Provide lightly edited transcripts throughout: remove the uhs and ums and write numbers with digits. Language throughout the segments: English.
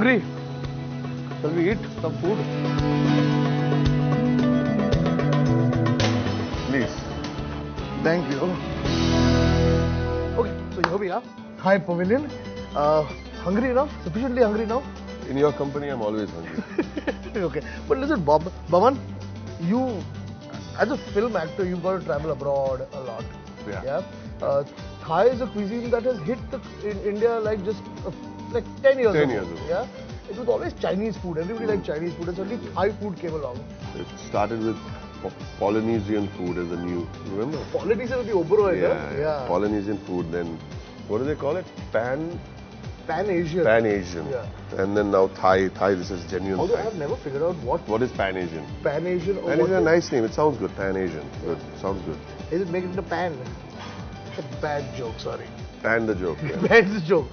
hungry. Shall we eat some food? Please. Thank you. Okay, so here we are. Hi, Pavilion. Hungry now? Sufficiently hungry now? In your company, I'm always hungry. Okay, but listen, Baman, you, as a film actor, you've got to travel abroad a lot. Yeah. Thai is a cuisine that has hit in India like just like 10 years ago. 10 years ago. Yeah. It was always Chinese food. Everybody liked Chinese food, and suddenly Thai food came along. It started with Polynesian food as a new, remember? Polynesian with the Oberoi, Yeah. Polynesian food, then, what do they call it? Pan-Asian. Pan-Asian. Yeah. And then now Thai, this is genuine Although Thai. I have never figured out what is Pan-Asian? Pan-Asian or Pan what is a nice name, it sounds good, Pan-Asian. Good, sounds good. is it make it in a pan? It's a bad joke, sorry. Pan the joke. Yeah. Bad joke.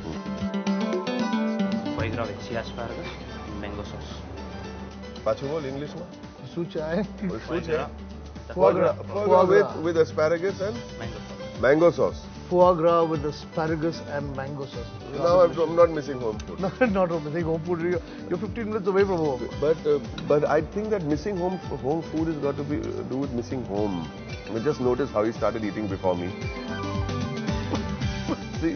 Foie gras with sea asparagus and mango sauce. Pachu bol English ma? Sucha Foie gras, Foie gras. Foie gras with asparagus and mango sauce. mango sauce. Foie gras with asparagus and mango sauce. Now I'm not missing home food. Not missing home food. You're 15 minutes away from home. But I think that missing home food has got to do with missing home. I mean, just notice how he started eating before me.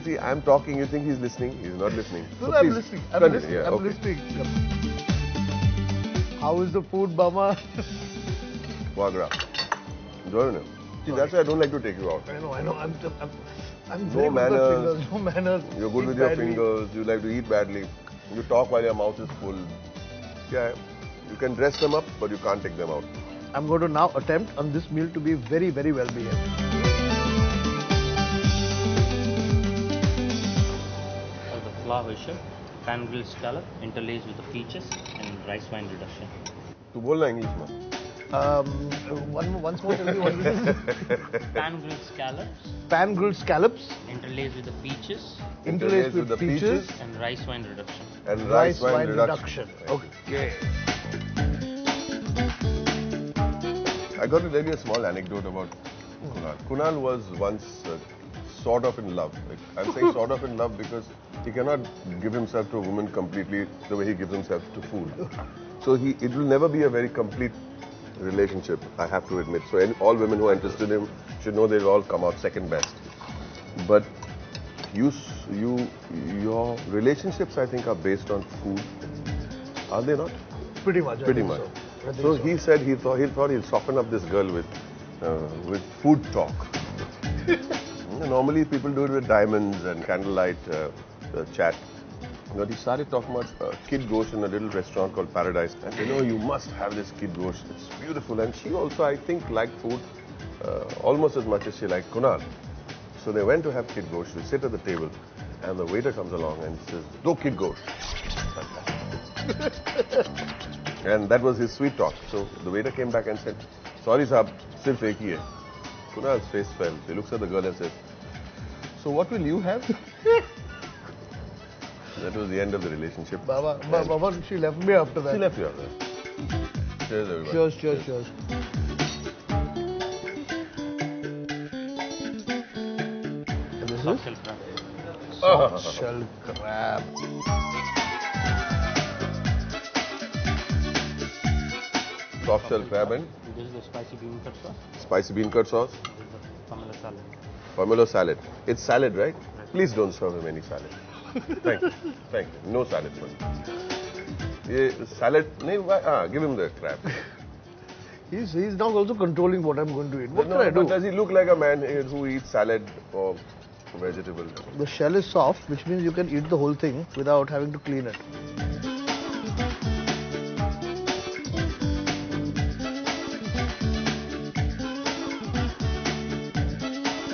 See, I'm talking. You think he's listening? He's not listening. No, So I'm please, listening. continue. Yeah, I'm okay. listening. How is the food, Bama? Foie gras. Enjoying it. See, that's why I don't like to take you out. I know. I'm No very good with manners. fingers. No manners. You're good Eat with your badly. fingers. You like to eat badly. You talk while your mouth is full. Yeah, you can dress them up, but you can't take them out. I'm going to now attempt on this meal to be very, very well behaved. For the flour version, pan grilled scallop interlaced with the peaches and rice wine reduction. Tu bolna English ma. Once more, tell me what it is. Pan grilled scallops Pan grilled scallops, interlaced with the peaches interlaced with the peaches, and rice wine reduction. and rice wine reduction. Okay. I got to tell you a small anecdote about Kunal. Kunal was once sort of in love. Like, I'm saying sort of in love because he cannot give himself to a woman completely the way he gives himself to food. So it will never be a very complete relationship, I have to admit. So all women who are interested in him should know they'll all come out second best. But your relationships, I think, are based on food. Are they not? Pretty much. I Pretty think much. So. I think So he said he thought he'd soften up this girl with food talk. Normally people do it with diamonds and candlelight chat. But he started talking about kid ghost in a little restaurant called Paradise. And you must have this kid ghost. It's beautiful. And she also, I think, liked food almost as much as she liked Kunal. So they went to have kid ghost. They sit at the table, and the waiter comes along and says, "Do kid ghost." And that was his sweet talk. So the waiter came back and said, "Sorry, sahab, sirf ek hi hai." Kunal's face fell. He looks at the girl and says, "So what will you have?" That was the end of the relationship. Baba, she left me after that. She left you after that. Cheers, everybody. Cheers. And this Soft is shell crab. soft shell crab. Soft shell crab and This is the spicy bean curd sauce. spicy bean curd sauce. This is the pomelo salad. Pomelo salad. It's salad, right? Please don't serve him any salad. Thank you. Thank you. No salad for him. Salad, give him the crab. He's now also controlling what I'm going to eat. What No, can I do? but does he look like a man who eats salad or vegetable? The shell is soft, which means you can eat the whole thing without having to clean it.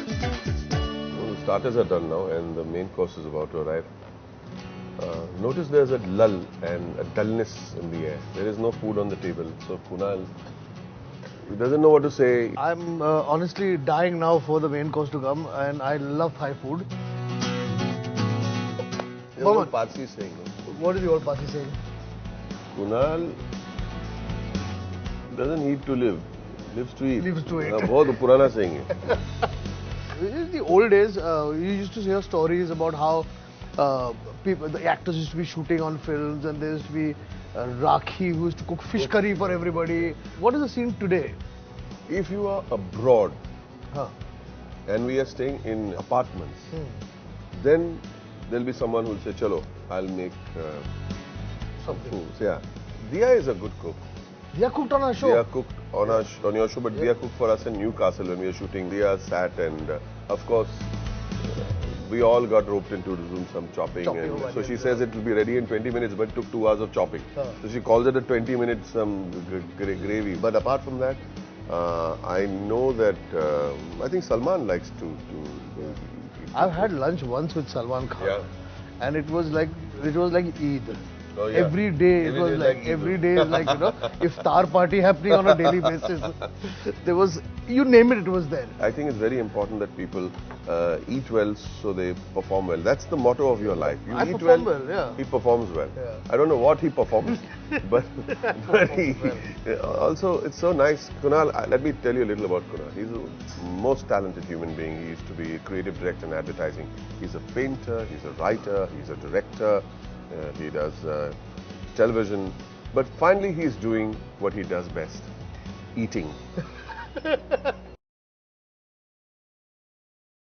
Well, the starters are done now and the main course is about to arrive. Notice there's a lull and a dullness in the air. There is no food on the table. So Kunal, he doesn't know what to say. I'm honestly dying now for the main course to come, and I love Thai food. There's what Parsi is saying. No? What is the old Parsi saying? Kunal doesn't eat to live, lives to eat. Lives to eat. बहुत पुराना saying है. In the old days, you used to hear stories about how people, the actors used to be shooting on films, and there used to be Rakhi who used to cook fish curry for everybody. What is the scene today? If you are abroad Huh. and we are staying in apartments, then there'll be someone who'll say, "Chalo, I'll make Something. foods." Yeah, Dia is a good cook. They are cooked on our show. Dia cooked on on your show, but Dia cooked for us in Newcastle when we were shooting. Dia sat and, of course, we all got roped into doing some chopping. Chopping And over so there, she yeah. says it will be ready in 20 minutes, but it took 2 hours of chopping. Huh. So she calls it a 20 minutes gravy. But apart from that, I know that I think Salman likes to I've had lunch once with Salman Khan, Yeah. and it was like Eid. Oh, yeah. Every day it Every was day like like every Eid. day is like iftar party happening on a daily basis. There was, you name it, it was there. I think it's very important that people eat well so they perform well. That's the motto of your life. You I eat perform well, well, yeah. he performs well. Yeah. I don't know what he performs, but he, also it's so nice. Kunal, let me tell you a little about Kunal. He's the most talented human being. He used to be a creative director in advertising. He's a painter, he's a writer, he's a director. He does television, but finally he's doing what he does best, eating.